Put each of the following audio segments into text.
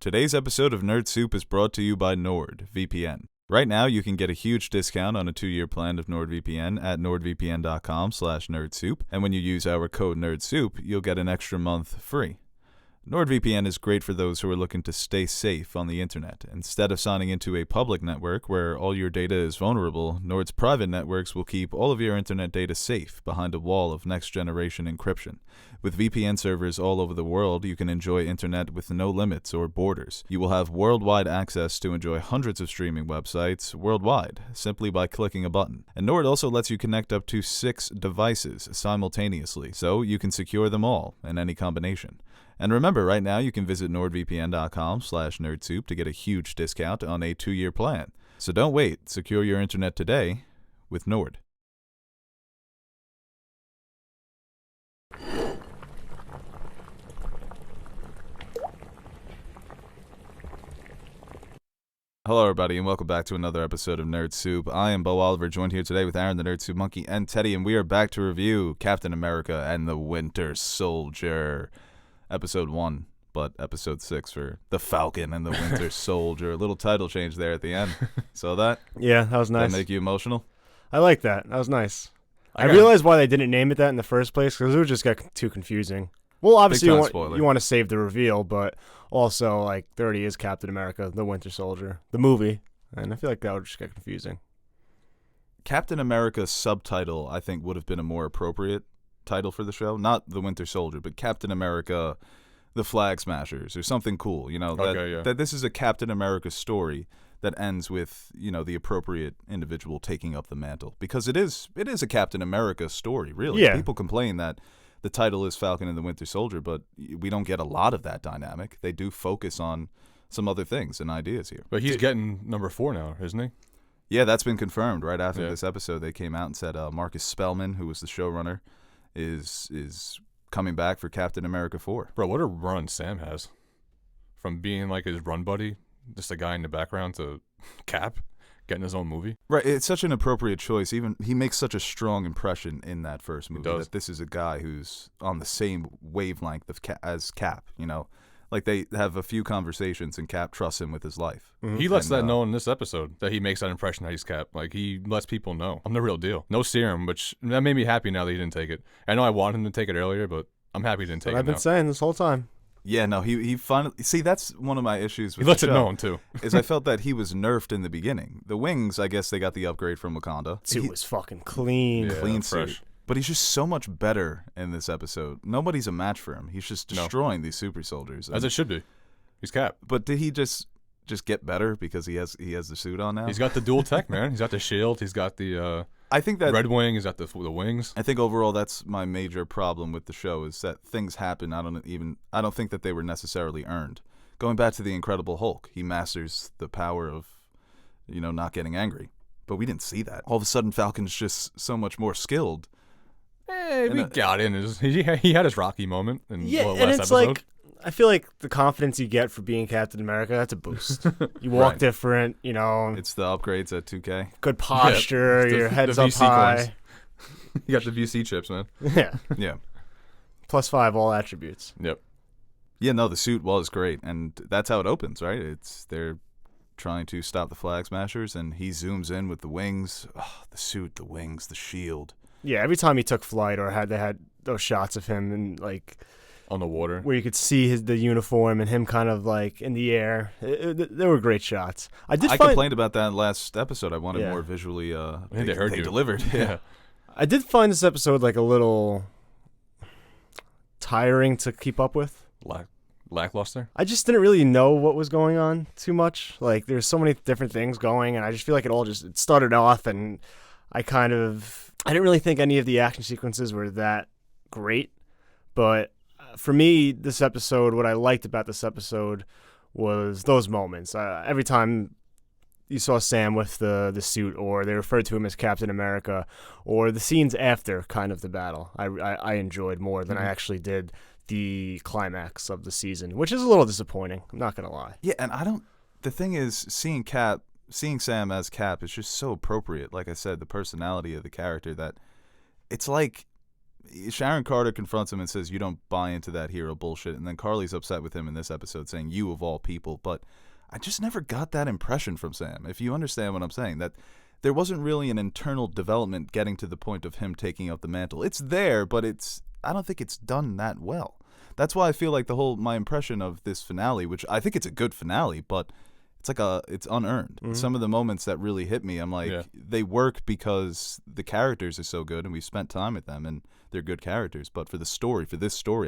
Today's episode of Nerd Soup is brought to you by NordVPN. Right now, you can get a huge discount on a 2-year plan of NordVPN at nordvpn.com/nerdsoup, and when you use our code NERDSOUP, you'll get an extra month free. NordVPN is great for those who are looking to stay safe on the internet. Instead of signing into a public network where all your data is vulnerable, Nord's private networks will keep all of your internet data safe behind a wall of next-generation encryption. With VPN servers all over the world, you can enjoy internet with no limits or borders. You will have worldwide access to enjoy hundreds of streaming websites worldwide, simply by clicking a button. And Nord also lets you connect up to 6 devices simultaneously, so you can secure them all in any combination. And remember, right now you can visit nordvpn.com/nerdsoup to get a huge discount on a 2-year plan. So don't wait. Secure your internet today with Nord. Hello, everybody, and welcome back to another episode of Nerd Soup. I am Beau Oliver, joined here today with Aaron, the Nerd Soup Monkey, and Teddy, and we are back to review Captain America and the Winter Soldier. Episode 1, but episode 6 for the Falcon and the Winter Soldier. A little title change there at the end. Saw that? Yeah, that was nice. Did that make you emotional? I like that. That was nice. I realized why they didn't name it that in the first place, because it would just get too confusing. Well, obviously you want to save the reveal, but also, like, there already is Captain America, the Winter Soldier, the movie, and I feel like that would just get confusing. Captain America's subtitle, I think, would have been a more appropriate title for the show. Not the Winter Soldier, but Captain America, the Flag Smashers, or something cool. You know, that this is a Captain America story that ends with, you know, the appropriate individual taking up the mantle. Because it is a Captain America story, really. Yeah. People complain that the title is Falcon and the Winter Soldier, but we don't get a lot of that dynamic. They do focus on some other things and ideas here. But he's getting number 4 now, isn't he? Yeah, that's been confirmed. Right after this episode, they came out and said Marcus Spellman, who was the showrunner, is coming back for Captain America 4. Bro, what a run Sam has. From being like his run buddy, just a guy in the background, to Cap getting his own movie. Right, it's such an appropriate choice. Even he makes such a strong impression in that first movie that this is a guy who's on the same wavelength as Cap, you know. Like, they have a few conversations and Cap trusts him with his life. Mm-hmm. He lets that know in this episode, that he makes that impression that he's Cap. Like, he lets people know, I'm the real deal. No serum, which that made me happy now that he didn't take it. I know I wanted him to take it earlier, but I'm happy he didn't take it. I've been saying this whole time. Yeah, no, he finally... See, that's one of my issues with the show. He lets it known, too. is I felt that he was nerfed in the beginning. The wings, I guess they got the upgrade from Wakanda. Suit was fucking clean. Yeah, clean fresh. Suit. But he's just so much better in this episode. Nobody's a match for him. He's just destroying these super soldiers. As it should be. He's Cap. But did he just get better because he has the suit on now? He's got the dual tech, man. He's got the shield. He's got the I think that red wing. He's got the wings. I think overall that's my major problem with the show, is that things happen. I don't think that they were necessarily earned. Going back to the Incredible Hulk, he masters the power of, you know, not getting angry. But we didn't see that. All of a sudden, Falcon's just so much more skilled. We got in. He had his Rocky moment in last and it's episode. like, I feel like the confidence you get for being Captain America, that's a boost. You walk different, you know. It's the upgrades at 2K. Good posture, your head's up high. You got the VC chips, man. Yeah. Yeah. +5 all attributes. Yep. Yeah, no, the suit was great, and that's how it opens, right? They're trying to stop the Flag Smashers, and he zooms in with the wings. Oh, the suit, the wings, the shield. Yeah, every time he took flight or they had those shots of him and like on the water where you could see the uniform and him kind of like in the air. They were great shots. I complained about that last episode. I wanted more visually. They delivered. Yeah. I did find this episode like a little tiring to keep up with. Lackluster. I just didn't really know what was going on too much. Like, there's so many different things going, and I just feel like it started off, and I didn't really think any of the action sequences were that great. But for me, this episode, what I liked about this episode was those moments. Every time you saw Sam with the suit, or they referred to him as Captain America, or the scenes after kind of the battle, I enjoyed more than I actually did the climax of the season, which is a little disappointing. I'm not going to lie. Yeah, and the thing is, seeing Sam as Cap is just so appropriate. Like I said, the personality of the character, that it's like Sharon Carter confronts him and says, "You don't buy into that hero bullshit." And then Carly's upset with him in this episode, saying, "You of all people." But I just never got that impression from Sam. If you understand what I'm saying, that there wasn't really an internal development getting to the point of him taking up the mantle. It's there, but I don't think it's done that well. That's why I feel like my impression of this finale, which I think it's a good finale, but it's unearned. Mm-hmm. Some of the moments that really hit me, I'm like, they work because the characters are so good and we've spent time with them and they're good characters. But for this story,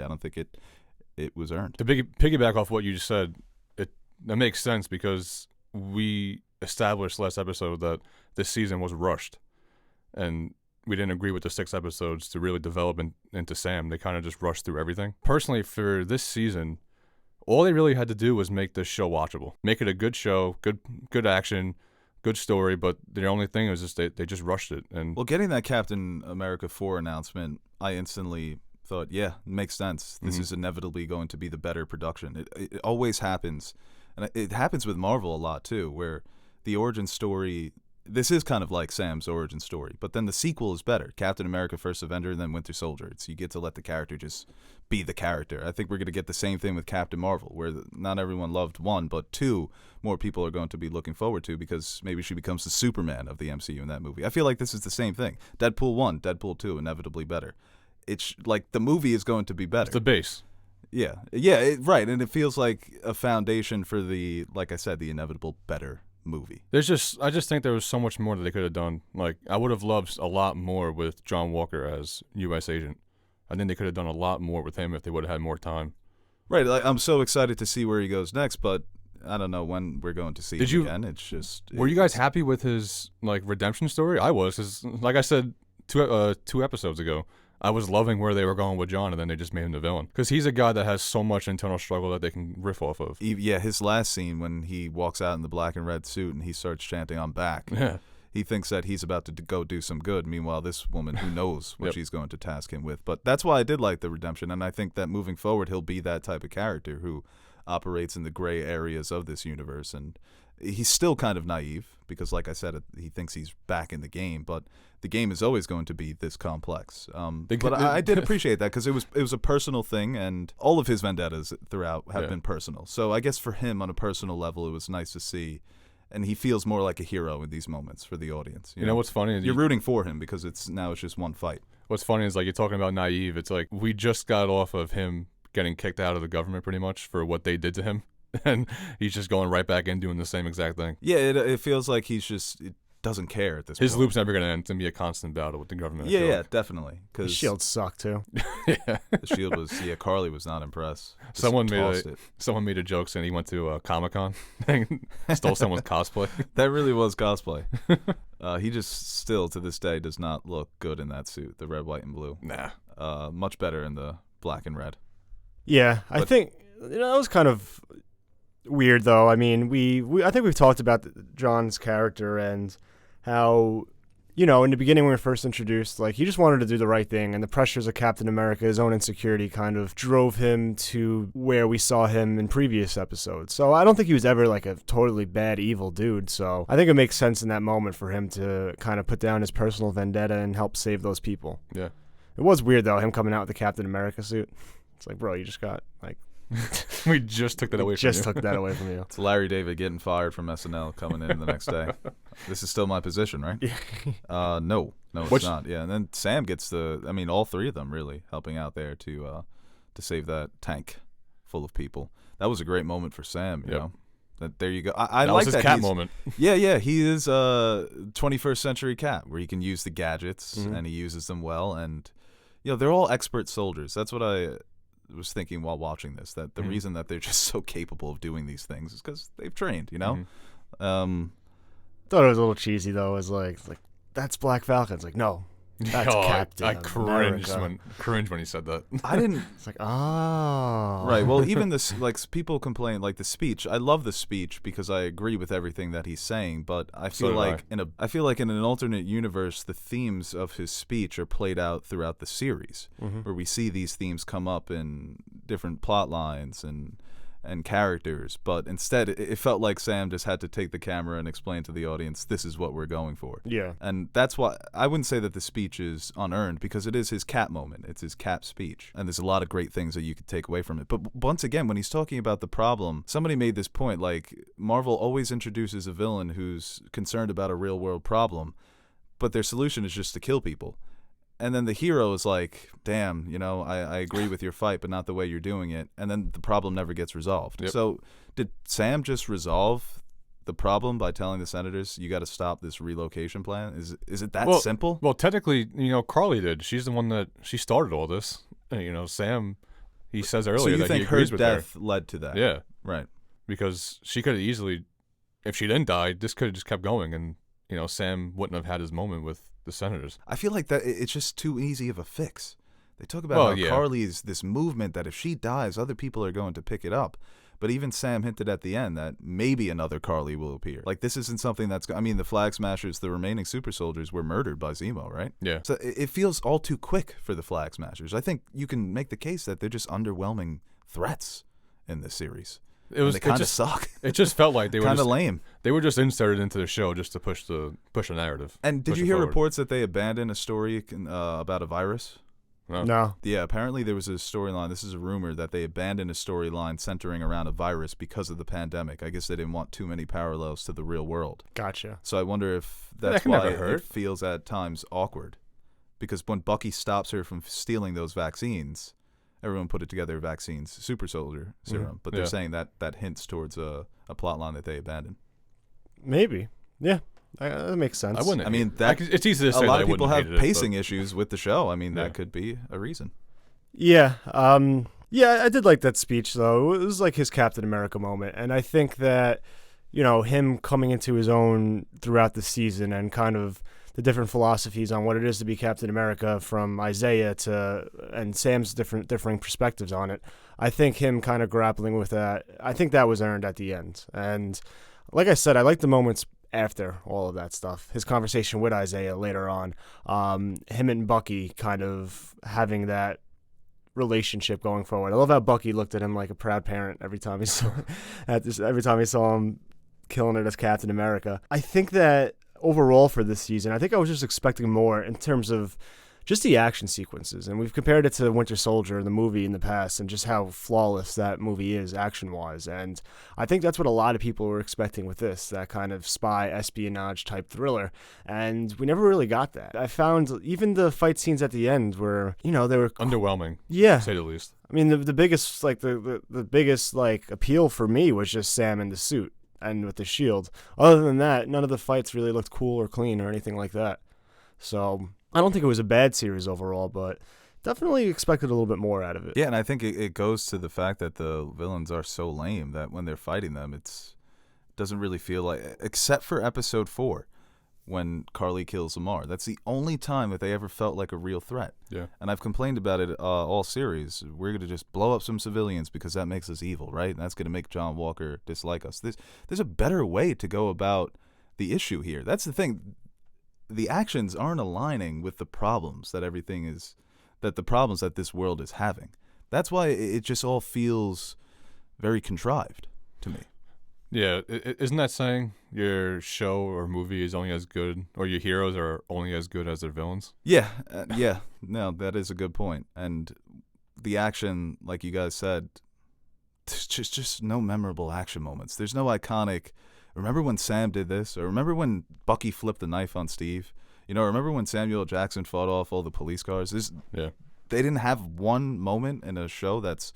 I don't think it was earned. To piggyback off what you just said, that makes sense because we established last episode that this season was rushed, and we didn't agree with the 6 episodes to really develop into Sam. They kind of just rushed through everything. Personally, for this season, all they really had to do was make this show watchable. Make it a good show, good action, good story, but the only thing was just they just rushed it. And well, getting that Captain America 4 announcement, I instantly thought, yeah, it makes sense. This is inevitably going to be the better production. It always happens. And it happens with Marvel a lot, too, where the origin story, this is kind of like Sam's origin story, but then the sequel is better. Captain America, First Avenger, and then Winter Soldier. You get to let the character just be the character. I think we're going to get the same thing with Captain Marvel, where not everyone loved 1, but 2 more people are going to be looking forward to because maybe she becomes the Superman of the MCU in that movie. I feel like this is the same thing. Deadpool 1, Deadpool 2, inevitably better. It's like the movie is going to be better. It's the base. Yeah, right, and it feels like a foundation for like I said, the inevitable better movie. I just think there was so much more that they could have done. Like, I would have loved a lot more with John Walker as U.S. agent. I think they could have done a lot more with him if they would have had more time. Right, like, I'm so excited to see where he goes next, but I don't know when we're going to see him again. It's just. Were you guys happy with his redemption story? I was, 'cause, like I said 2 episodes ago, I was loving where they were going with John, and then they just made him the villain. Because he's a guy that has so much internal struggle that they can riff off of. Yeah, his last scene when he walks out in the black and red suit and he starts chanting, "I'm back." Yeah. He thinks that he's about to go do some good. Meanwhile, this woman, who knows what she's going to task him with. But that's why I did like the redemption, and I think that moving forward, he'll be that type of character who operates in the gray areas of this universe. And he's still kind of naive because, like I said, he thinks he's back in the game, but the game is always going to be this complex. But I did appreciate that because it was a personal thing, and all of his vendettas throughout have been personal. So I guess for him, on a personal level, it was nice to see, and he feels more like a hero in these moments for the audience. You know what's funny? You're rooting for him because it's just one fight. What's funny is, like, you're talking about naive. It's like we just got off of him getting kicked out of the government pretty much for what they did to him. And he's just going right back in doing the same exact thing. Yeah, it feels like it doesn't care at this point. His loop's never going to end. It's going to be a constant battle with the government. Yeah, definitely. The shields suck, too. Yeah. The shield was, Carly was not impressed. Someone made a joke saying he went to Comic-Con and stole someone's cosplay. That really was cosplay. He just still, to this day, does not look good in that suit, the red, white, and blue. Nah. Much better in the black and red. Yeah, I think that was kind of weird, though. I mean, I think we've talked about John's character and how, in the beginning when we were first introduced, like, he just wanted to do the right thing, and the pressures of Captain America, his own insecurity, kind of drove him to where we saw him in previous episodes. So I don't think he was ever, like, a totally bad, evil dude. So I think it makes sense in that moment for him to kind of put down his personal vendetta and help save those people. Yeah. It was weird, though, him coming out with the Captain America suit. It's like, bro, you just got, like... We just took that away from you. Just took that away from you. It's Larry David getting fired from SNL coming in the next day. This is still my position, right? No, it's not. Yeah, and then Sam gets all 3 of them really helping out there to save that tank full of people. That was a great moment for Sam, you know. There you go. I that like was his that Cap moment. Yeah, he is a 21st century Cap where he can use the gadgets and he uses them well, and they're all expert soldiers. That's what I was thinking while watching this, that the reason that they're just so capable of doing these things is because they've trained, Thought it was a little cheesy, though. It was like that's Black Falcon. It's like, no, that's Captain I cringed when he said that. I didn't. It's like, oh. Right. Well, even this, like, people complain, like, the speech. I love the speech because I agree with everything that he's saying. But I feel I feel like in an alternate universe, the themes of his speech are played out throughout the series, where we see these themes come up in different plot lines and and characters, but instead it felt like Sam just had to take the camera and explain to the audience, this is what we're going for. Yeah. And that's why I wouldn't say that the speech is unearned, because it is his Cap moment. It's his Cap speech. And there's a lot of great things that you could take away from it. But once again, when he's talking about the problem, somebody made this point, like, Marvel always introduces a villain who's concerned about a real world problem, but their solution is just to kill people. And then the hero is like, damn, I agree with your fight, but not the way you're doing it. And then the problem never gets resolved. Yep. So did Sam just resolve the problem by telling the senators, you got to stop this relocation plan? Is it that simple? Well, technically, Carly did. She's the one that she started all this. Sam, he says earlier that he agrees with her. So you think her death led to that? Yeah. Right. Because she could have easily, if she didn't die, this could have just kept going, and Sam wouldn't have had his moment with the senators. I feel like that it's just too easy of a fix. They talk about how Carly is this movement that if she dies, other people are going to pick it up. But even Sam hinted at the end that maybe another Carly will appear. Like, this isn't something that's... I mean, the Flag Smashers, the remaining super soldiers, were murdered by Zemo, right? Yeah. So it feels all too quick for the Flag Smashers. I think you can make the case that they're just underwhelming threats in this series. They kind of suck. It just felt like they were kind of lame. They were just inserted into the show just to push a narrative. And did you hear reports that they abandoned a story about a virus? No. Yeah, apparently there was a storyline. This is a rumor that they abandoned a storyline centering around a virus because of the pandemic. I guess they didn't want too many parallels to the real world. Gotcha. So I wonder if that's why it feels at times awkward. Because when Bucky stops her from stealing those vaccines, everyone put it together, vaccines, super soldier serum. But they're saying that hints towards a plot line that they abandoned. Maybe. Yeah. That makes sense. I wouldn't. I mean, it's easy to say. A lot of people have pacing issues with the show. I mean, that could be a reason. Yeah. Yeah, I did like that speech, though. It was like his Captain America moment. And I think that, him coming into his own throughout the season and kind of the different philosophies on what it is to be Captain America from Isaiah and Sam's differing perspectives on it. I think him kind of grappling with that, I think that was earned at the end. And like I said, I like the moments after all of that stuff. His conversation with Isaiah later on, him and Bucky kind of having that relationship going forward. I love how Bucky looked at him like a proud parent every time he saw him killing it as Captain America. I think that overall for this season, I think I was just expecting more in terms of just the action sequences. And we've compared it to Winter Soldier, the movie, in the past, and just how flawless that movie is action-wise. And I think that's what a lot of people were expecting with this, that kind of spy espionage type thriller. And we never really got that. I found even the fight scenes at the end were, they were underwhelming. Yeah. To say the least. I mean, the biggest the biggest appeal for me was just Sam in the suit and with the shield. Other than that, none of the fights really looked cool or clean or anything like that. So I don't think it was a bad series overall, but definitely expected a little bit more out of it. Yeah, and I think it goes to the fact that the villains are so lame that when they're fighting them, it doesn't really feel like, except for episode 4, when Carly kills Lamar. That's the only time that they ever felt like a real threat. Yeah. And I've complained about it all series. We're going to just blow up some civilians because that makes us evil, right? And that's going to make John Walker dislike us. There's a better way to go about the issue here. That's the thing. The actions aren't aligning with the problems that the problems that this world is having. That's why it just all feels very contrived to me. Yeah, isn't that saying your show or movie is only as good, or your heroes are only as good as their villains? Yeah, no, that is a good point. And the action, like you guys said, there's just no memorable action moments. There's no iconic, remember when Sam did this? Or remember when Bucky flipped the knife on Steve? Remember when Samuel Jackson fought off all the police cars? They didn't have one moment in a show that's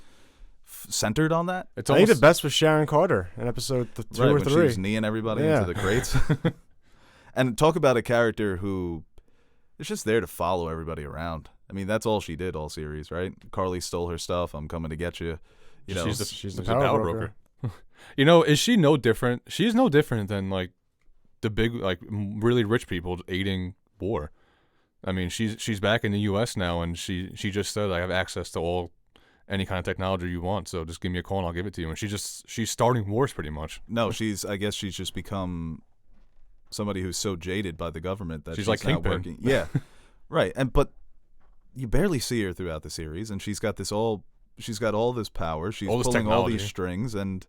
centered on that. I think the best was Sharon Carter in episode 2 or 3. When she was kneeing everybody into the crates. And talk about a character who is just there to follow everybody around. I mean, that's all she did all series, right? Carly stole her stuff. I'm coming to get you. She's the power broker. Is she no different? She's no different than the big, really rich people aiding war. I mean, she's back in the U.S. now, and she just said, I have access to any kind of technology you want, so just give me a call and I'll give it to you. And she's starting wars pretty much. No, I guess she's just become somebody who's so jaded by the government that she's like not Kingpin. working. Yeah, right. But you barely see her throughout the series, and she's got this all she's got all this power. She's All this pulling all these technology. strings, and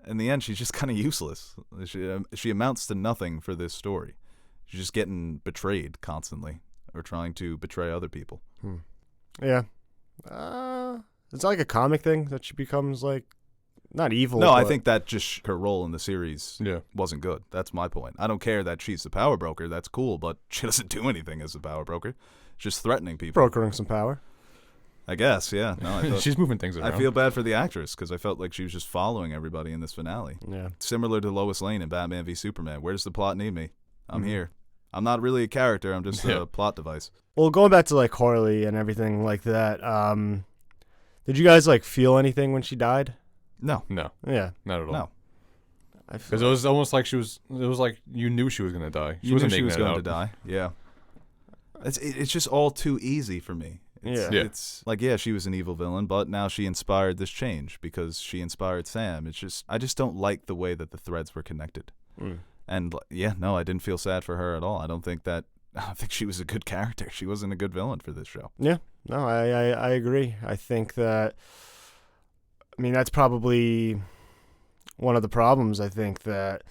in the end, she's just kind of useless. She amounts to nothing for this story. She's just getting betrayed constantly, or trying to betray other people. Yeah. It's like a comic thing that she becomes like not evil. No, I but- think that just her role in the series Yeah. wasn't good. That's my point. I don't care that she's the power broker. That's cool, but she doesn't do anything as a power broker. She's just threatening people. brokering some power. I guess, yeah. No, I thought, She's moving things around. I feel bad for the actress because I felt like she was just following everybody in this finale. Yeah. Similar to Lois Lane in Batman v Superman. Where does the plot need me? I'm Mhm. here. I'm not really a character. I'm just Yeah. a plot device. Well, going back to like Harley and everything like that, did you guys like feel anything when she died? No, No, Yeah. not at all. no. I Because feel it was almost like it was like you knew she was going to die. She You wasn't knew she making was it going out. to die. Yeah. It's just all too easy for me. Yeah. Yeah. It's like, yeah, she was an evil villain, but now she inspired this change because she inspired Sam. It's just, I just don't like the way that the threads were connected. And yeah, no, I didn't feel sad for her at all. I don't think she was a good character. She wasn't a good villain for this show. Yeah. No, I agree. I think that, I mean, that's probably one of the problems. I think that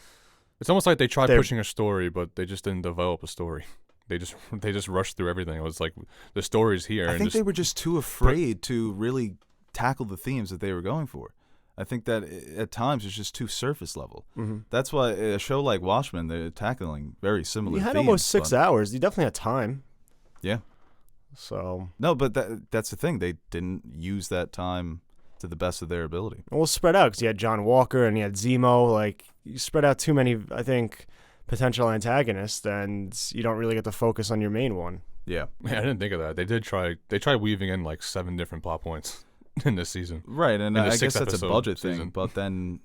It's almost like they tried They're- pushing a story, but they just didn't develop a story. They just rushed through everything. It was like the story's here. I and think just, they were just too afraid to really tackle the themes that they were going for. I think that at times it's just too surface level. That's why a show like Watchmen, they're tackling very similar you had themes, almost 6 but- hours. You definitely had time. Yeah. So No, but that's the thing. They didn't use that time to the best of their ability. we'll spread out because you had John Walker and you had Zemo. Like you spread out too many, I think, potential antagonists, and you don't really get to focus on your main one. Yeah. Yeah, I didn't think of that. They did try. They tried weaving in like 7 different plot points in this season. Right, and In the I guess that's a 6-episode budget season. thing, but then,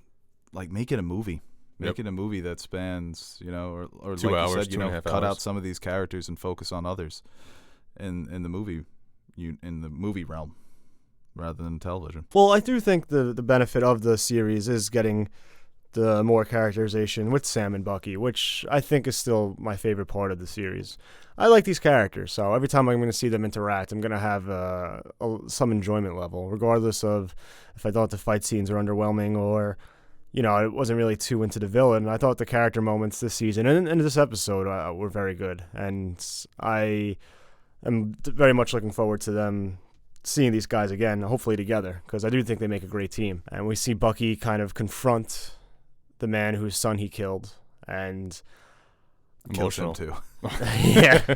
like, make it a movie. Make Yep. it a movie that spans, or 2 like hours, you said, 2.5 cut hours. out some of these characters and focus on others in the movie, in the movie realm, rather than television. Well, I do think the benefit of the series is getting the more characterization with Sam and Bucky, which I think is still my favorite part of the series. I like these characters, so every time I'm going to see them interact, I'm going to have some enjoyment level, regardless of if I thought the fight scenes are underwhelming or, I wasn't really too into the villain. I thought the character moments this season and in this episode were very good, and I am very much looking forward to them seeing these guys again, hopefully together, because I do think they make a great team. And we see Bucky kind of confront the man whose son he killed, and Kills him Emotional. too. yeah,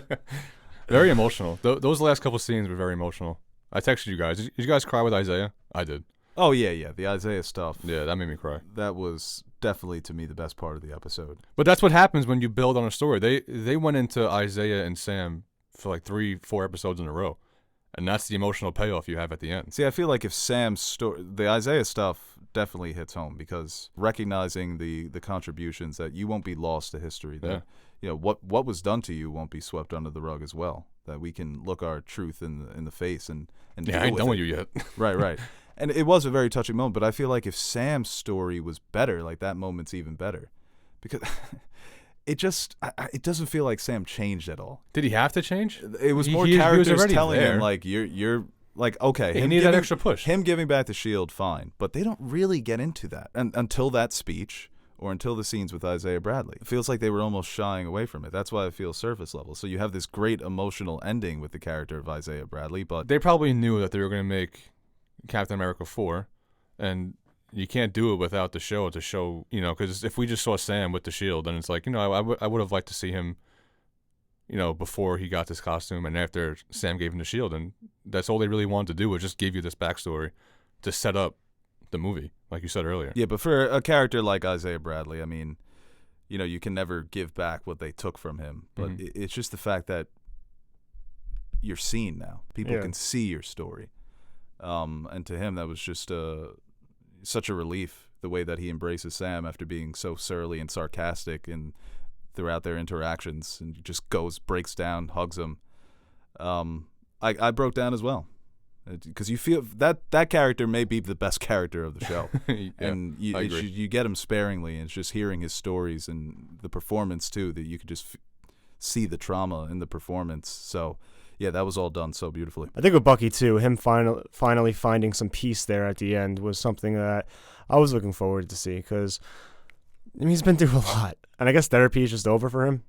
Very emotional. Those last couple scenes were very emotional. I texted you guys. Did you guys cry with Isaiah? I did. Oh yeah, the Isaiah stuff. Yeah, that made me cry. That was definitely to me the best part of the episode. But that's what happens when you build on a story. They went into Isaiah and Sam for like 3-4 episodes in a row, and that's the emotional payoff you have at the end. See, I feel like if Sam's story, the Isaiah stuff definitely hits home because recognizing the contributions that you won't be lost to history. That, what was done to you won't be swept under the rug as well. That we can look our truth in the face and Yeah, deal I ain't with done it. with you yet. Right. And it was a very touching moment, but I feel like if Sam's story was better, like that moment's even better. Because it doesn't feel like Sam changed at all. Did he have to change? It was He- more he was characters already telling there. him like you're like, okay, He him needed that giving- extra push. Him giving back the shield, fine, but they don't really get into that until that speech or until the scenes with Isaiah Bradley. It feels like they were almost shying away from it. That's why it feels surface level. So you have this great emotional ending with the character of Isaiah Bradley, but They probably knew that they were going to make Captain America 4, and you can't do it without the show to show, because if we just saw Sam with the shield, then it's like, I would have liked to see him, before he got this costume and after Sam gave him the shield, and that's all they really wanted to do was just give you this backstory to set up the movie, like you said earlier. yeah, but for a character like Isaiah Bradley, I mean, you can never give back what they took from him, but Mhm. it's just the fact that you're seen now. People Yeah. can see your story. And to him, that was just such a relief, the way that he embraces Sam after being so surly and sarcastic and throughout their interactions, and just breaks down, hugs him. I broke down as well, because you feel that character may be the best character of the show. Yeah, And I agree. you get him sparingly, and it's just hearing his stories and the performance too, that you could just see the trauma in the performance. So Yeah, that was all done so beautifully. I think with Bucky too, him finally finding some peace there at the end was something that I was looking forward to see, because he's been through a lot, and I guess therapy is just over for him.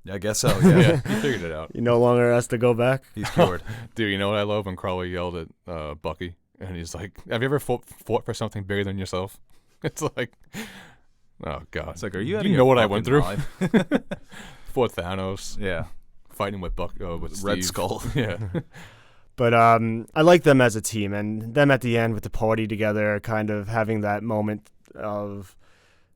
Yeah, I guess so. Yeah, He figured it out. He no longer has to go back. he's cured. Dude, you know what I love when Carly yelled at Bucky, and he's like, "Have you ever fought for something bigger than yourself?" It's like, oh god. It's like, are you? You know what I went through? Mind? Fought Thanos, Yeah, fighting with with Red Steve. Skull. Yeah. But I like them as a team, and them at the end with the party together, kind of having that moment of,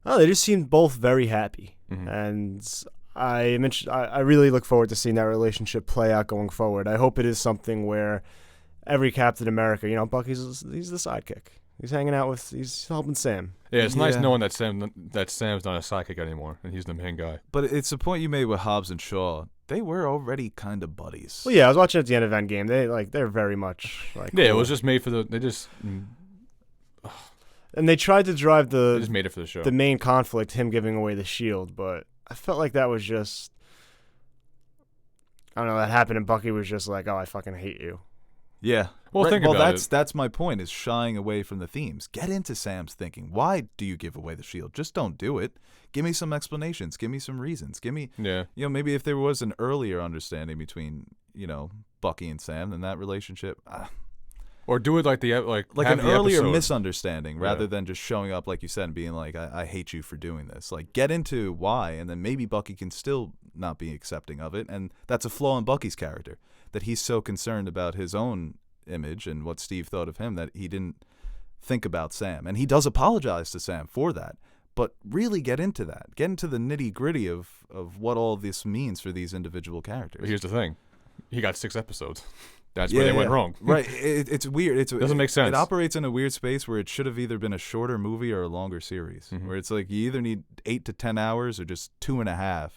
they just seemed both very happy. Mhm. And I really look forward to seeing that relationship play out going forward. I hope it is something where every Captain America, Bucky's he's the sidekick. He's hanging out he's helping Sam. Yeah, it's nice Yeah. knowing that Sam's not a sidekick anymore, and he's the main guy. But it's the point you made with Hobbs and Shaw. They were already kind of buddies. Well, yeah, I was watching at the end of Endgame. They're very much like. Yeah, it cool. was just made for they just And they tried to drive made it for the show. the main conflict, him giving away the shield, but I felt like that was just, I don't know, that happened, and Bucky was just like, "Oh, I fucking hate you." Yeah. Well, think about that's my point, is shying away from the themes. Get into Sam's thinking. Why do you give away the shield? Just don't do it. Give me some explanations. Give me some reasons. Give me, Yeah. maybe if there was an earlier understanding between, Bucky and Sam, then that relationship, Or do it like like have an the earlier episode. misunderstanding rather Yeah. than just showing up, like you said, and being like, I hate you for doing this. Like, get into why, and then maybe Bucky can still not be accepting of it. And that's a flaw in Bucky's character, that he's so concerned about his own image and what Steve thought of him that he didn't think about Sam. And he does apologize to Sam for that. But really get into that. Get into the nitty-gritty of what all this means for these individual characters. But here's the thing. He got 6 episodes. That's where they went wrong. Right. It's weird. It doesn't make sense. It operates in a weird space where it should have either been a shorter movie or a longer series, Mhm. where it's like you either need 8 to 10 hours or just 2.5,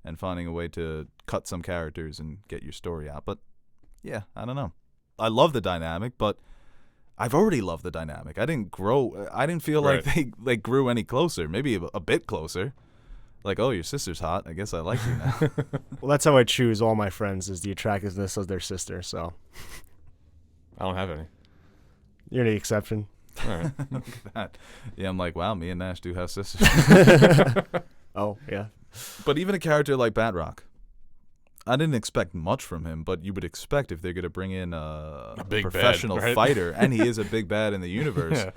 and finding a way to cut some characters and get your story out. But yeah, I don't know. I love the dynamic, but I've already loved the dynamic. I didn't grow. I didn't feel like they grew any closer. Maybe a bit closer. Like, oh, your sister's hot. I guess I like you now. Well, that's how I choose all my friends, is the attractiveness of their sister. So I don't have any. you're the exception. All right. Look at that. Yeah, I'm like, wow, me and Nash do have sisters. Oh yeah. But even a character like Batrock, I didn't expect much from him, but you would expect if they're going to bring in a big professional bad, right? fighter, and he is a big bad in the universe. Yeah.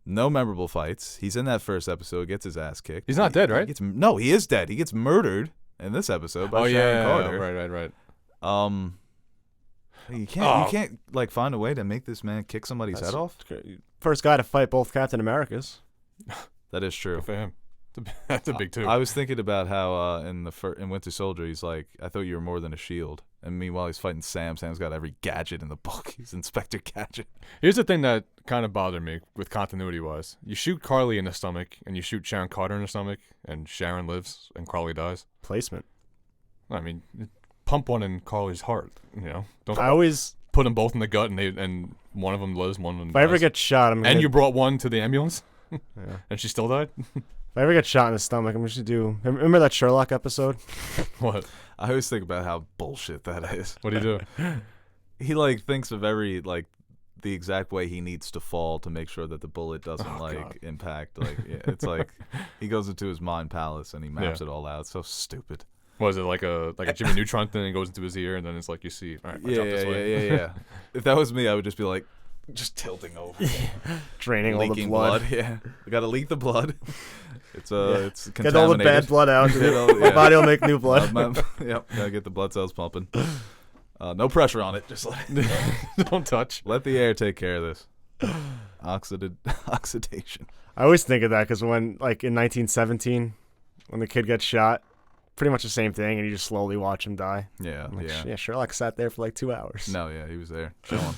No memorable fights. He's in that first episode, gets his ass kicked. He's not dead, right? No, he is dead. He gets murdered in this episode by Sharon Carter. Right. You can't like find a way to make this man kick somebody's head off. First guy to fight both Captain Americas. That is true. Good for him. That's a big two. I was thinking about how in Winter Soldier he's like, I thought you were more than a shield, and meanwhile he's fighting Sam. Sam's got every gadget in the book. He's Inspector Gadget. Here's the thing that kind of bothered me with continuity was you shoot Carly in the stomach and you shoot Sharon Carter in the stomach, and Sharon lives and Carly dies. Placement. I mean, pump one in Carly's heart. Don't I always, put them both in the gut, and one of them lives, one of them if I ever dies. get shot, And you brought one to the ambulance, yeah. and she still died. If I ever get shot in the stomach, I'm just gonna do. Remember that Sherlock episode? What? I always think about how bullshit that is. What do you do? He thinks of every the exact way he needs to fall to make sure that the bullet doesn't God. impact. It's like he goes into his mind palace and he maps it all out. It's so stupid. Was it like a Jimmy Neutron thing? It goes into his ear, and then it's like you see. All right, I jump this way. Yeah. If that was me, I would just be like, just tilting over, Draining all the leaking blood. Yeah, we gotta leak the blood. It's it's Get all the bad contaminated. blood out. Yeah. My body will make new blood. Yep, gotta get the blood cells pumping. No pressure on it. Just Don't touch. let the air take care of this. Oxidation. I always think of that because when, like in 1917, when the kid gets shot, pretty much the same thing, and you just slowly watch him die. Yeah, I'm like, yeah. Sherlock sat there for like 2 hours. No, yeah, he was there chilling.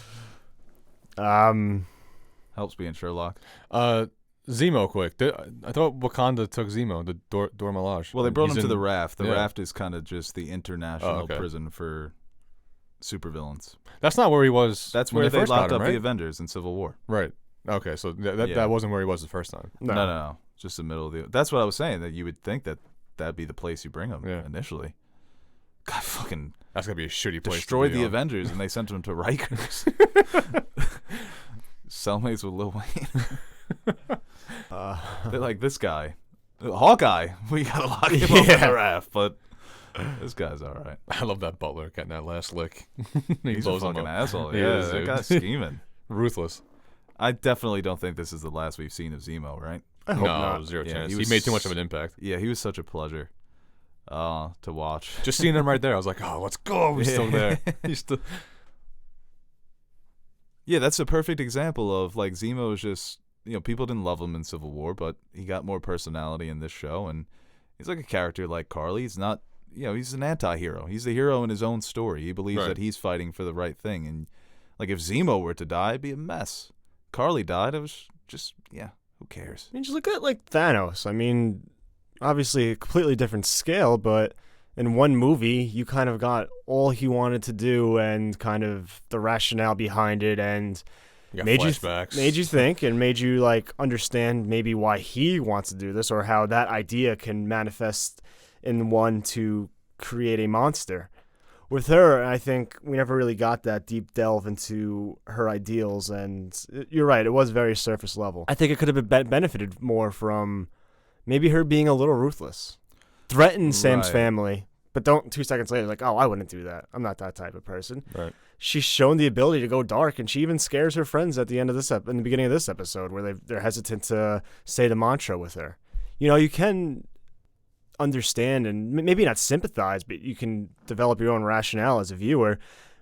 Helps being Sherlock. Zemo, quick. I thought Wakanda took Zemo, the Dor Milaje. Well, they brought him He's to the in- raft. The yeah. raft is kind of just the international okay. prison for supervillains. That's not where he was. That's when where they first got locked him, up right? the Avengers in Civil War. Right. Okay, so Yeah. that wasn't where he was the first time. No. Just the middle of the. That's what I was saying. That you would think that that'd be the place you bring him Yeah. initially. God, fucking That's gonna be a shitty place. destroyed to be the on. Avengers, and they sent him to Rikers. Cellmates with Lil Wayne. They're like, this guy, Hawkeye. We gotta lock him up in the raft, but this guy's all right. I love that Butler getting that last lick. He's a blows him fucking up. asshole. He Yeah, is, that dude. guy's scheming. Ruthless. I definitely don't think this is the last we've seen of Zemo, right? I hope No, not. zero Yeah, chance. he He was- made too much of an impact. Yeah, he was such a pleasure to watch. Just seeing him right there, I was like, oh, let's go. He's still there. He's still. Yeah, that's a perfect example of like Zemo is just, people didn't love him in Civil War, but he got more personality in this show, and he's like a character like Carly. He's not, he's an anti-hero. He's the hero in his own story. He believes Right. that he's fighting for the right thing, and like if Zemo were to die, it'd be a mess. Carly died, it was just, who cares? I mean, just look at like Thanos. I mean, obviously a completely different scale, but in one movie, you kind of got all he wanted to do and kind of the rationale behind it, and You got made flashbacks. made you think and made you like understand maybe why he wants to do this or how that idea can manifest in one to create a monster. With her, I think we never really got that deep delve into her ideals, and you're right, it was very surface level. I think it could have been benefited more from maybe her being a little ruthless. Threaten Sam's Right. family, but don't 2 seconds later like, oh, I wouldn't do that. I'm not that type of person. Right. She's shown the ability to go dark, and she even scares her friends at the end of this in the beginning of this episode, where they're hesitant to say the mantra with her. You can understand and maybe not sympathize, but you can develop your own rationale as a viewer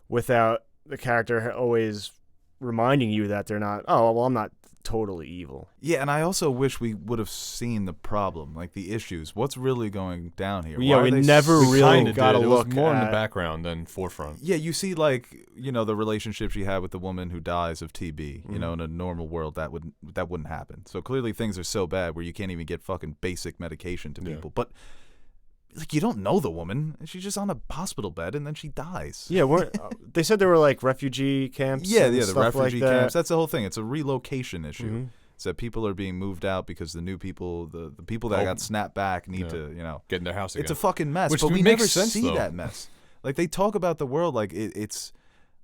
without the character always reminding you that they're not, oh, well, I'm not totally evil. Yeah, and I also wish we would have seen the problem, like the issues. What's really going down here? Yeah, Why are we they never We really kinda got to did. It look was more in the at- background than forefront. Yeah, you see, like, the relationship she had with the woman who dies of TB. In a normal world, that wouldn't happen. So clearly things are so bad where you can't even get fucking basic medication to Yeah. people. But like, you don't know the woman. She's just on a hospital bed and then she dies. Yeah, they said there were like refugee camps. Yeah, and the stuff refugee like that. camps. That's the whole thing. It's a relocation issue. Mhm. It's that people are being moved out because the new people, the people that got snapped back need to, Get in their house again. It's a fucking mess, Which but we makes never sense, see though. that mess. Like, they talk about the world like it's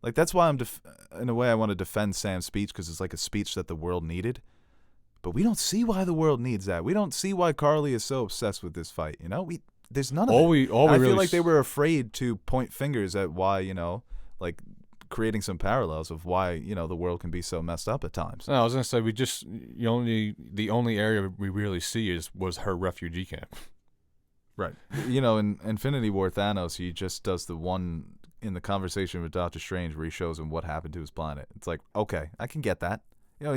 like, that's why in a way I want to defend Sam's speech, because it's like a speech that the world needed. But we don't see why the world needs that. We don't see why Carly is so obsessed with this fight. There's none of it. I feel like they were afraid to point fingers at why, like creating some parallels of why, the world can be so messed up at times. No, I was gonna say the only area we really see was her refugee camp. Right. In Infinity War, Thanos, he just does the one in the conversation with Doctor Strange where he shows him what happened to his planet. It's like, okay, I can get that. You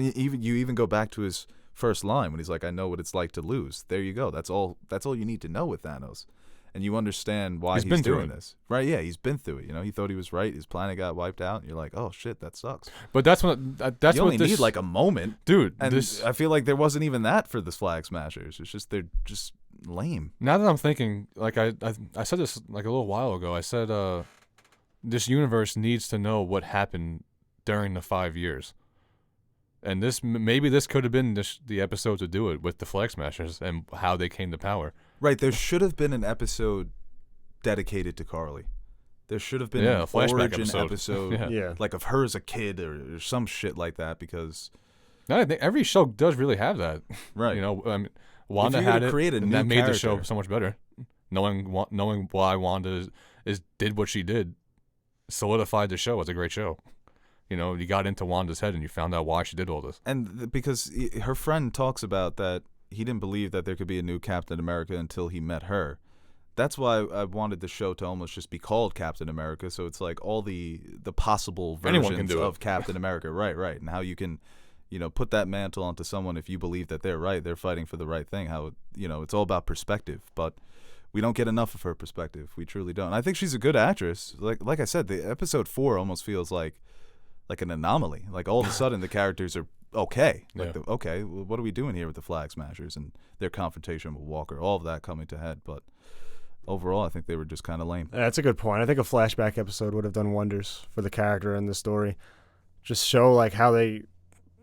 even go back to his first line when he's like, I know what it's like to lose. There you go. That's all you need to know with Thanos. And you understand why he's been through doing it. this. Right, yeah, he's been through it. He thought he was right. His planet got wiped out. And you're like, oh, shit, that sucks. But that's You what only this need like a moment. dude. And This I feel like there wasn't even that for the Flag Smashers. It's just they're just lame. now that I'm thinking, like I said this like a little while ago. I said this universe needs to know what happened during the 5 years. And maybe this could have been the episode to do it with the Flag Smashers and how they came to power. Right, there should have been an episode dedicated to Carly. There should have been a an flashback origin episode, Yeah. Yeah. like of her as a kid or some shit like that, because No, I think every show does really have that. right, Wanda If you're had gonna it, create a and new that made the show character- so much better. Knowing why Wanda did what she did solidified the show as a great show. You got into Wanda's head and you found out why she did all this. and because her friend talks about that he didn't believe that there could be a new Captain America until he met her. That's why I wanted the show to almost just be called Captain America, so it's like all the possible Anyone can versions do it. of Captain America, right, and how you can, put that mantle onto someone if you believe that they're right, they're fighting for the right thing. How it's all about perspective, but we don't get enough of her perspective. We truly don't. And I think she's a good actress. Like I said, the episode 4 almost feels like an anomaly. Like all of a sudden the characters are okay. Like Yeah. okay, well, what are we doing here with the Flag Smashers and their confrontation with Walker? All of that coming to head, but overall, I think they were just kind of lame. That's a good point. I think a flashback episode would have done wonders for the character and the story. Just show like how the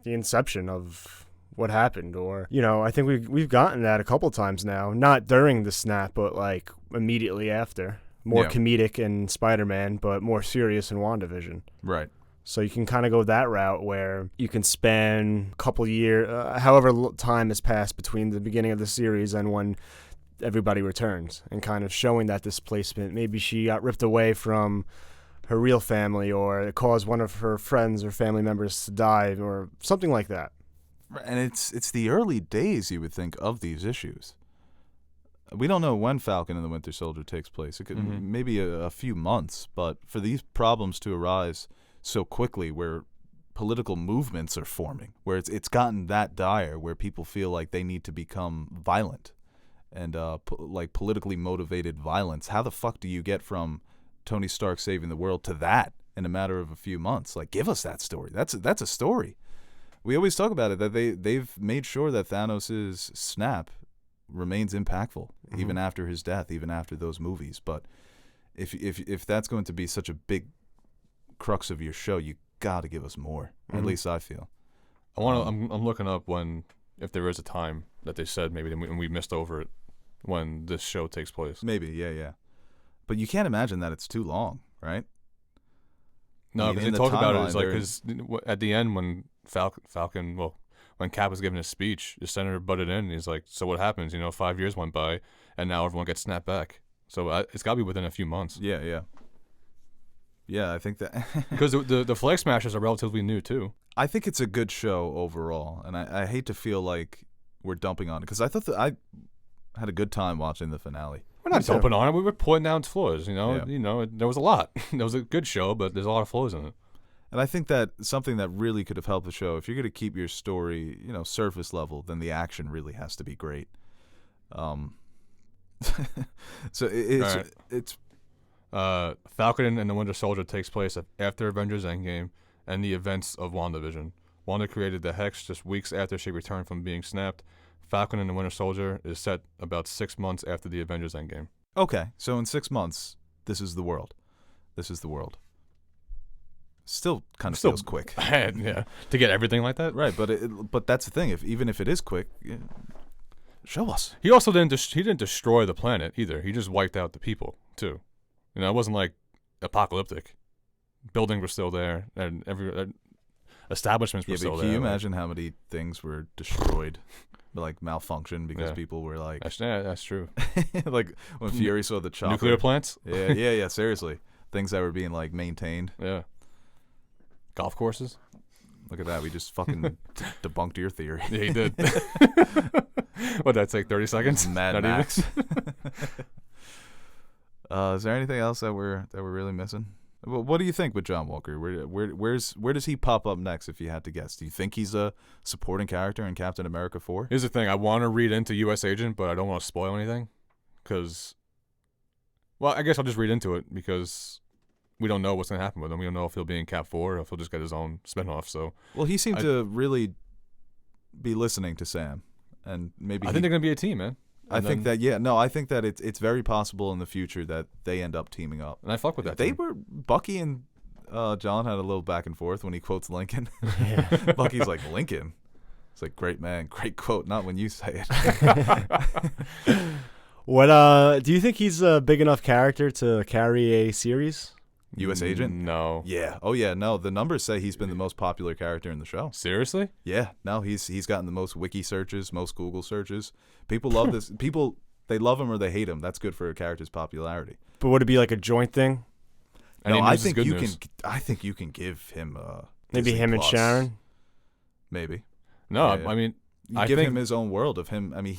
inception of what happened, or I think we've gotten that a couple times now. Not during the snap, but like immediately after, more Yeah. comedic in Spider-Man, but more serious in WandaVision. Right. So you can kind of go that route where you can span a couple years, however time has passed between the beginning of the series and when everybody returns, and kind of showing that displacement. Maybe she got ripped away from her real family, or it caused one of her friends or family members to die, or something like that. And it's the early days, you would think, of these issues. We don't know when Falcon and the Winter Soldier takes place. It could maybe a few months, but for these problems to arise so quickly, where political movements are forming, where it's gotten that dire, where people feel like they need to become violent and like politically motivated violence. How the fuck do you get from Tony Stark saving the world to that in a matter of a few months? Like, give us that story. That's a story. We always talk about it, that they've made sure that Thanos' snap remains impactful even after his death, even after those movies. But if that's going to be such a big crux of your show, you got to give us more. At least I feel. I'm looking up if there is a time that they said maybe and we missed over it when this show takes place. Maybe, yeah. But you can't imagine that it's too long, right? No, because they talk about it. It's like, because at the end when Falcon, when Cap was giving his speech, the senator butted in and he's like, so what happens? 5 years went by and now everyone gets snapped back. So it's got to be within a few months. Yeah. Yeah, I think that because the Flag Smashers are relatively new too. I think it's a good show overall, and I hate to feel like we're dumping on it, because I thought that I had a good time watching the finale. We're not dumping on it. We were pointing out its flaws. Yeah. There was a lot. There was a good show, but there's a lot of flaws in it. And I think that something that really could have helped the show, if you're going to keep your story, surface level, then the action really has to be great. So it's Falcon and the Winter Soldier takes place after Avengers Endgame and the events of WandaVision. Wanda created the Hex just weeks after she returned from being snapped. Falcon and the Winter Soldier is set about 6 months after the Avengers Endgame. Okay, so in 6 months, this is the world. Still kind of feels quick. Yeah, to get everything like that. Right, but that's the thing. Even if it is quick, show us. He also didn't destroy the planet either. He just wiped out the people too. It wasn't like apocalyptic. Buildings were still there, and every establishments were still there. Can you imagine how many things were destroyed, like malfunction because people were like, that's true. Like when Fury saw the chopper. Nuclear plants. Yeah. Seriously, things that were being like maintained. Yeah. Golf courses. Look at that. We just fucking debunked your theory. Yeah, he did. What'd that take? 30 seconds? Mad Max. Is there anything else that we're really missing? Well, what do you think with John Walker? Where does he pop up next, if you had to guess? Do you think he's a supporting character in Captain America 4? Here's the thing. I want to read into U.S. Agent, but I don't want to spoil anything. I guess I'll just read into it because we don't know what's going to happen with him. We don't know if he'll be in Cap 4 or if he'll just get his own spinoff. So, well, he seemed to really be listening to Sam, and maybe I think they're going to be a team, man. I think that it's very possible in the future that they end up teaming up. And I fuck with that. Bucky and John had a little back and forth when he quotes Lincoln. Bucky's like, Lincoln? It's like, great man, great quote, not when you say it. What do you think he's a big enough character to carry a series? U.S. Agent? No. Yeah. Oh yeah, no. The numbers say he's been the most popular character in the show. Seriously? Yeah. No, he's gotten the most wiki searches, most Google searches. People love this. People, they love him or they hate him. That's good for a character's popularity. But would it be like a joint thing? No, I think you can. I think you can give him maybe Disney him Plus. and Sharon. Maybe. No, Yeah. I mean, You give him his own world of him. I mean,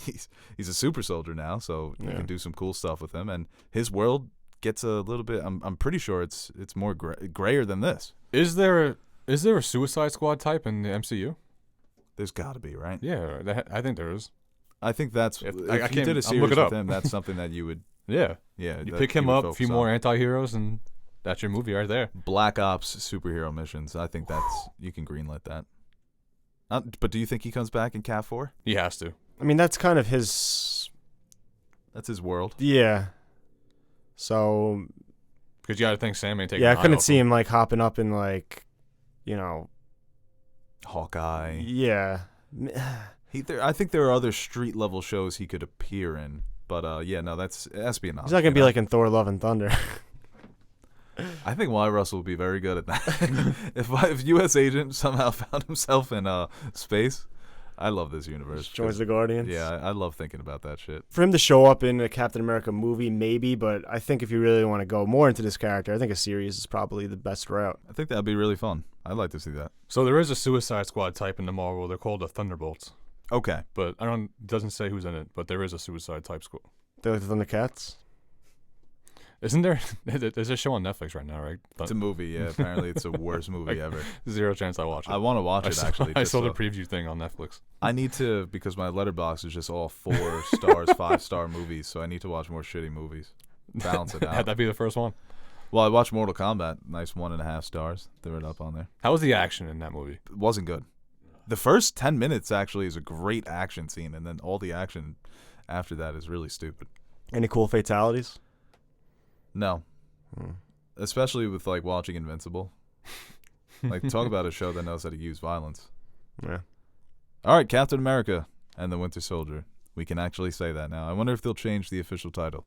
he's a super soldier now, so you can do some cool stuff with him. And his world gets a little bit. I'm pretty sure it's more grayer than this. Is there a Suicide Squad type in the MCU? There's got to be, right? Yeah, I think there is. I think that's if you did a series with him, that's something that you would. Yeah. You pick him up, a few more anti-heroes, and that's your movie right there. Black Ops superhero missions. I think you can greenlight that. But do you think he comes back in Cap 4? He has to. I mean, that's kind of his. That's his world. Yeah. So. Because you got to think Sam ain't taking. Yeah, I couldn't see him like hopping up in like, Hawkeye. Yeah. I think there are other street level shows he could appear in But yeah, no, that's espionage. He's not gonna be like in Thor: Love and Thunder. I think Wyatt Russell would be very good at that. if U.S. Agent somehow found himself in space, I love this universe. Joins the Guardians. Yeah, I love thinking about that shit. For him to show up in a Captain America movie, maybe, but I think if you really want to go more into this character, I think a series is probably the best route. I think that'd be really fun. I'd like to see that. So there is a Suicide Squad type in the Marvel. They're called the Thunderbolts. Okay. But it doesn't say who's in it, but there is a Suicide type squad. They're like the Thundercats. Isn't there? There's a show on Netflix right now, right? It's a movie, yeah. Apparently it's the worst movie ever. Zero chance I watch it. I want to watch it, actually. I saw the preview thing on Netflix. I need to, because my letterbox is just all 4 stars, 5-star movies, so I need to watch more shitty movies. Balance it out. That'd be the first one. Well, I watched Mortal Kombat. Nice 1.5 stars. Threw it up on there. How was the action in that movie? It wasn't good. The first 10 minutes, actually, is a great action scene, and then all the action after that is really stupid. Any cool fatalities? No. Especially with, like, watching Invincible. Like, talk about a show that knows how to use violence. Yeah. All right, Captain America and the Winter Soldier. We can actually say that now. I wonder if they'll change the official title.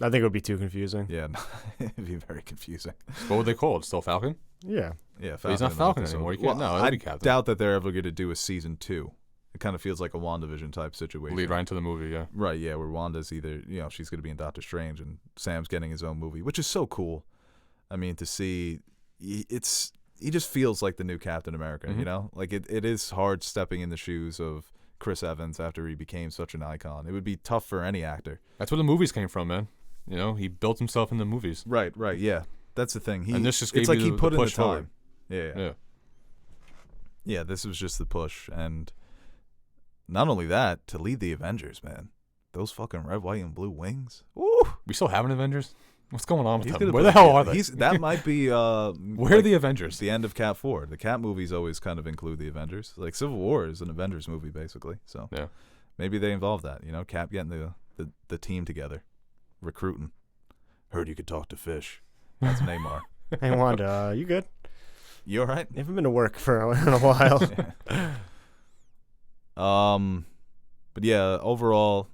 I think it would be too confusing. Yeah, it'd be very confusing. What would they call it? Still Falcon? Yeah. Yeah, But he's not Falcon anymore. You can't, I be Captain. doubt that they're ever going to do a season 2. It kind of feels like a WandaVision type situation. Lead right into the movie, yeah. Right, yeah, where Wanda's either, she's going to be in Doctor Strange and Sam's getting his own movie, which is so cool. I mean, to see, he just feels like the new Captain America, you know? Like, it is hard stepping in the shoes of Chris Evans after he became such an icon. It would be tough for any actor. That's where the movies came from, man. He built himself in the movies. Right, yeah. That's the thing. And this just gave it's like you he put the in the push time. forward. Yeah. Yeah, this was just the push. And not only that, to lead the Avengers, man. Those fucking red, white, and blue wings. Woo! We still have an Avengers? What's going on with them? Where the hell are they? That might be... Where are the Avengers? The end of Cap 4. The Cap movies always kind of include the Avengers. Like, Civil War is an Avengers movie, basically. So yeah, maybe they involve that. Cap getting the team together. Recruiting. Heard you could talk to fish. That's Neymar. Hey, Wanda, you good? You all right? You haven't been to work for in a while. Yeah. But yeah, overall,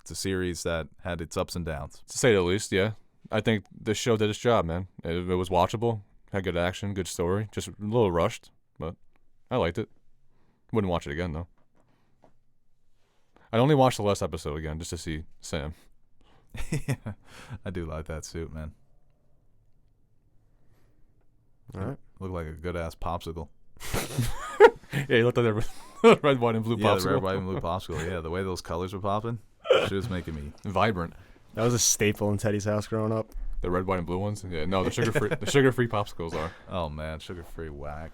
it's a series that had its ups and downs. To say the least, yeah. I think this show did its job, man. It was watchable, had good action, good story. Just a little rushed, but I liked it. Wouldn't watch it again, though. I'd only watch the last episode again just to see Sam. Yeah, I do like that suit, man. All right. Looked like a good-ass popsicle. Yeah, he looked like that red, white, and blue popsicle. Yeah, the red, white, and blue popsicle. Yeah, the way those colors were popping, shit was making me vibrant. That was a staple in Teddy's house growing up. The red, white, and blue ones? Yeah, no, the sugar-free the sugar-free popsicles are. Oh, man, sugar-free whack.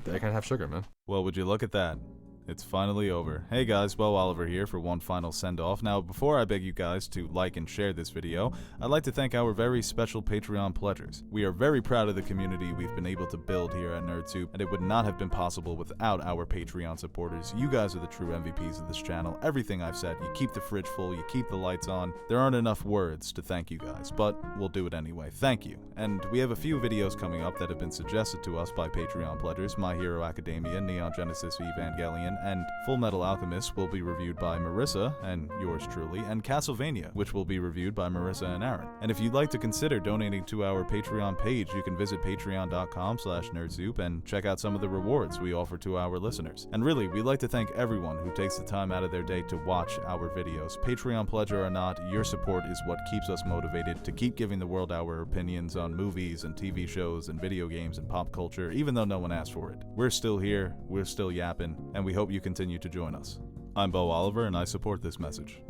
They can't have sugar, man. Well, would you look at that? It's finally over. Hey guys, Beau Oliver here for one final send-off. Now, before I beg you guys to like and share this video, I'd like to thank our very special Patreon pledgers. We are very proud of the community we've been able to build here at NerdSoup, and it would not have been possible without our Patreon supporters. You guys are the true MVPs of this channel. Everything I've said, you keep the fridge full, you keep the lights on. There aren't enough words to thank you guys, but we'll do it anyway. Thank you. And we have a few videos coming up that have been suggested to us by Patreon pledgers. My Hero Academia, Neon Genesis Evangelion, and Full Metal Alchemist will be reviewed by Marissa, and yours truly, and Castlevania, which will be reviewed by Marissa and Aaron. And if you'd like to consider donating to our Patreon page, you can visit patreon.com/nerdsoup and check out some of the rewards we offer to our listeners. And really, we'd like to thank everyone who takes the time out of their day to watch our videos. Patreon pledger or not, your support is what keeps us motivated to keep giving the world our opinions on movies and TV shows and video games and pop culture, even though no one asked for it. We're still here, we're still yapping, and we hope you continue to join us. I'm Beau Oliver, and I support this message.